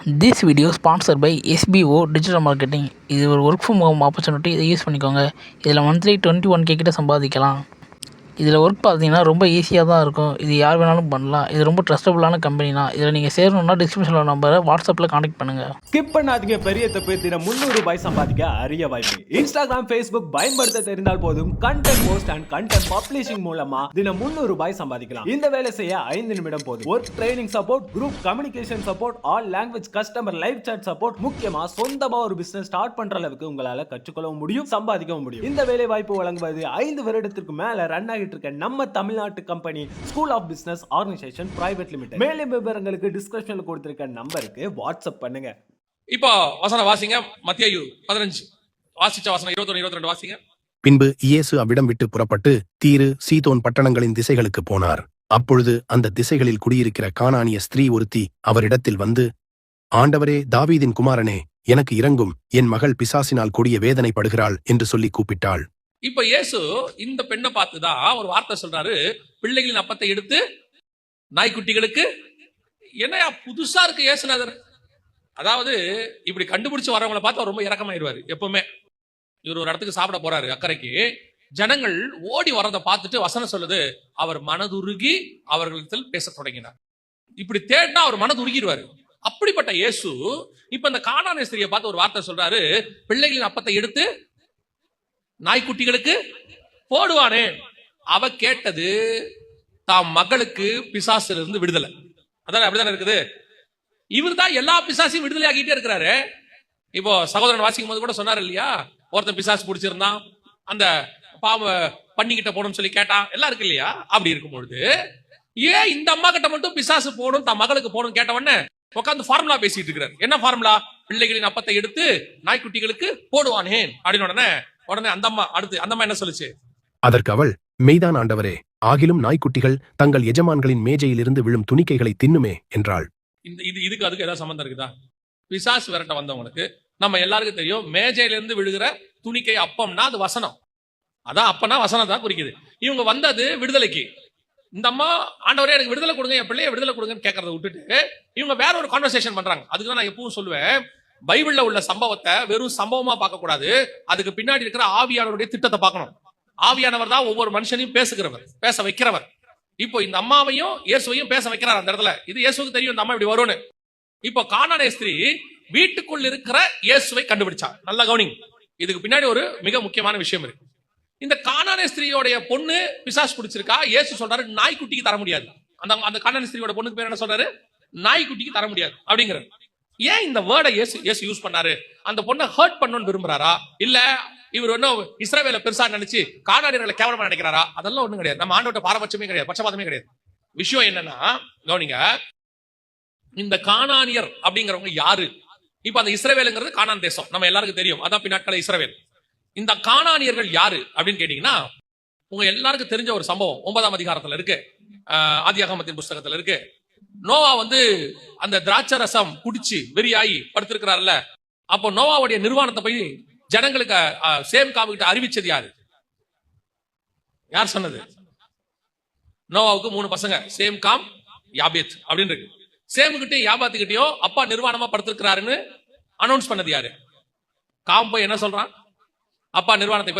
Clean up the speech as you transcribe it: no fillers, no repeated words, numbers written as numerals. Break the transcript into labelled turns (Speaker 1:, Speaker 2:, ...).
Speaker 1: This video sponsored by SBO Digital Marketing. இது ஒரு work from home opportunity. இதை use பண்ணிக்கோங்க. இதில் மந்த்லி 21K கிட்ட சம்பாதிக்கலாம். இதில் ஒர்க் பார்த்தீங்கன்னா ரொம்ப ஈஸியாக தான் இருக்கும். இது யார் வேணாலும் பண்ணலாம். இது ரொம்ப ட்ரஸ்டபுளான கம்பெனி தான். இதில் நீங்கள் சேரணும்னா டிஸ்கிரிப்ஷனில் நம்பரை வாட்ஸ்அப்பில் கான்டெக்ட் பண்ணுங்கள்.
Speaker 2: ஸ்கிப் பண்ணாதீங்க. பெரிய தப்பு. தினம் ₹300 சம்பாதிக்க அரிய வாய்ப்பு. இன்ஸ்டாகிராம், ஃபேஸ்புக் பயன்படுத்த தெரிந்தால் போதும். Content post and content publishing மூலமா தினம் ₹300 சம்பாதிக்கலாம். இந்த வேலை செய்ய 5 நிமிடம் போதும். Work training support, group communication support, all language customer live chat support, முக்கியமா சொந்தமா ஒரு பிசினஸ் ஸ்டார்ட் பண்ற அளவுக்கு உங்களால கற்றுக்கொள்ளவும் முடியும், சம்பாதிக்கவும் முடியும். இந்த வேலை வாய்ப்பு வழங்குவது 5 வருடத்திற்கு மேல ரன் ஆகிட்டு இருக்க நம்ம தமிழ்நாட்டு company school of business organisation private limited. மேலும் விவரங்களுக்கு டிஸ்கிரிப்ஷன்ல கொடுத்திருக்க நம்பருக்கு வாட்ஸ்அப் பண்ணுங்க.
Speaker 3: இப்போ வசனம் வாசிங்க. மத்தேயு 15 வாசிச்ச வசனம் 21 22 வாசிங்க.
Speaker 4: பின்பு இயேசு அவ்விடம் விட்டு புறப்பட்டு தீரு சீதோன் பட்டணங்களின் திசைகளுக்கு போனார். அப்பொழுது அந்த திசைகளில் குடியிருக்கிற கானானிய ஸ்திரீ ஒருத்தி அவரிடத்தில் வந்து, ஆண்டவரே, தாவீதின் குமாரனே, எனக்கு இரங்கும், என் மகள் பிசாசினால் கொடிய வேதனைப்படுகிறாள் என்று சொல்லி கூப்பிட்டாள்.
Speaker 3: இப்ப இயேசு இந்த பெண்ணை பார்த்துதான் ஒரு வார்த்தை சொல்றாரு, பிள்ளைகளின் அப்பத்தை எடுத்து நாய்க்குட்டிகளுக்கு. என்னையா புதுசா இருக்கு இயேசுநாதர். அதாவது இப்படி கண்டுபிடிச்சு வரவங்களை பார்த்து அவர் ரொம்ப இறக்கமாயிருவாரு. எப்பவுமே இவர் ஒரு இடத்துக்கு சாப்பிட போறாரு அக்கறைக்கு, ஜனங்கள் ஓடி வரதை பார்த்துட்டு வசனம் சொல்லுது, அவர் மனதுருகி அவர்களிடத்தில் பேச தொடங்கினார். இப்படி தேடினா அவர் மனதுருகிடுவாரு. அப்படிப்பட்ட இயேசு இப்ப இந்த கானானிய ஸ்திரியை பார்த்து ஒரு வார்த்தை சொல்றாரு, பிள்ளைகளின் அப்பத்தை எடுத்து நாய்க்குட்டிகளுக்கு போடுவானே. அவ கேட்டது தாம் மகளுக்கு பிசாசுல இருந்து விடுதலை. அதான் அப்படிதானே இருக்குது. இவர் தான் எல்லா பிசாசையும் விடுதலை ஆகிட்டே இருக்கிறாரு. இப்போ சகோதரன் வாசிக்கும் போது கூட சொன்னார் இல்லையா, ஒருத்தன் பிசாசு பிடிச்சிருந்தான், அந்த பாவ பண்ணிக்கிட்ட போகணும்னு சொல்லி கேட்டான், எல்லாம் இருக்கு இல்லையா. அப்படி இருக்கும் பொழுது ஏன் இந்த அம்மா கிட்ட மட்டும் பிசாசு போகணும், தன் மகளுக்கு போகணும் கேட்ட உடனே உட்காந்து ஃபார்முலா பேசிட்டு இருக்கிறார். என்ன ஃபார்முலா? பிள்ளைகளின் அப்பத்தை எடுத்து நாய்க்குட்டிகளுக்கு போடுவானே அப்படின்னு. உடனே அந்த அம்மா என்ன சொல்லுச்சு?
Speaker 4: அதற்கு அவள், மெய்தான் ஆண்டவரே, ஆகிலும் நாய்க்குட்டிகள் தங்கள் எஜமான்களின் மேஜையிலிருந்து விழும் துணிக்கைகளை தின்னுமே என்றாள்.
Speaker 3: இதுக்கு அதுக்கு ஏதாவது சம்பந்தம் இருக்குதா? பிசாசு விரட்ட வந்தவங்களுக்கு நம்ம எல்லாருக்கும் தெரியும், மேஜையிலிருந்து விழுகிற துணிக்கை அப்பம்னா அது வசனம். அதான் அப்பனா வசனம் தான் குறிக்குது. இவங்க வந்தது விடுதலைக்கு. இந்த அம்மா, ஆண்டவரே எனக்கு விடுதலை கொடுங்க, என் பிள்ளைய விடுதலை கொடுங்கன்னு கேட்கறத விட்டுட்டு இவங்க வேற ஒரு கான்வர்சேஷன் பண்றாங்க. அதுக்கு நான் எப்பவும் சொல்லுவேன், பைபிள்ல உள்ள சம்பவத்தை வெறும் சம்பவமா பார்க்க கூடாது, அதுக்கு பின்னாடி இருக்கிற ஆவியானவருடைய திட்டத்தை பார்க்கணும். ஆவியானவர் தான் ஒவ்வொரு மனுஷனையும் பேச வைக்கிறவர். இப்போ இந்த அம்மாவையும் இயேசுவையும் பேச வைக்கிறார் அந்த இடத்துல. இது இயேசுக்கு தெரியும் இந்த அம்மா இப்படி வரும்னு. இப்போ கானானிய ஸ்திரீ வீட்டுக்குள் இருக்கிற இயேசுவை கண்டுபிடிச்சா. நல்ல கவனிங். இதுக்கு பின்னாடி ஒரு மிக முக்கியமான விஷயம் இருக்கு. இந்த கானானிய ஸ்திரீயோடைய பொண்ணு பிசாசு பிடிச்சிருக்கா. இயேசு சொல்றாரு, நாய்க்குட்டிக்கு தர முடியாது. அந்த கானானிய ஸ்திரீயோட பொண்ணுக்கு பேர் என்ன சொல்றாரு? நாய்க்குட்டிக்கு தர முடியாது அப்படிங்கிறது. ஏன் இந்த வேர்டை இயேசு யூஸ் பண்ணாரு? அந்த பொண்ணை ஹர்ட் பண்ணணும்னு விரும்புறாரா, இல்ல இவர் ஒன்னும் இஸ்ரவேலை பெருசா நினைச்சு கானானியர்களை கேவலமா நினைக்கிறாரா? அதெல்லாம் ஒண்ணும் கிடையாது. நம்ம ஆண்டவர்ட்ட பாரபட்சமே கிடையாது, பட்சபாதமே கிடையாது. விஷயம் என்னன்னா, கவனிங்க, இந்த கானானியர் அப்படிங்கிறவங்க யாரு? இப்ப அந்த இஸ்ரவேலுங்கிறது கானான் தேசம், நம்ம எல்லாருக்கும் தெரியும். அதான் பின்னாட்கள இஸ்ரவேல். இந்த கானானியர்கள் யாரு அப்படின்னு கேட்டீங்கன்னா, உங்க எல்லாருக்கும் தெரிஞ்ச ஒரு சம்பவம் 9ஆம் அதிகாரத்துல இருக்கு, ஆதியாகமத்தின் புஸ்தகத்துல இருக்கு. நோவா அந்த திராட்சை ரசம் குடிச்சு வெறியாயி படுத்திருக்கிறார்ல. அப்போ நோவாவுடைய நிர்வாணத்தை போய் ஜனங்களுக்கு சேம் காமிக்கிட்ட அறிவிச்சது யாரு? யார் சொன்னது? நோவாவுக்கு 3 பசங்க, சேம், காம், யாபேத் அப்படின்னு இருக்கு. சேமுகிட்டயும் யாபாத்துக்கிட்டயும் அப்பா நிர்வாணமா படுத்திருக்கிறாருன்னு அனௌன்ஸ் பண்ணது யாரு? காம் போய் என்ன சொல்றான்? அப்பா நிர்வாணத்தை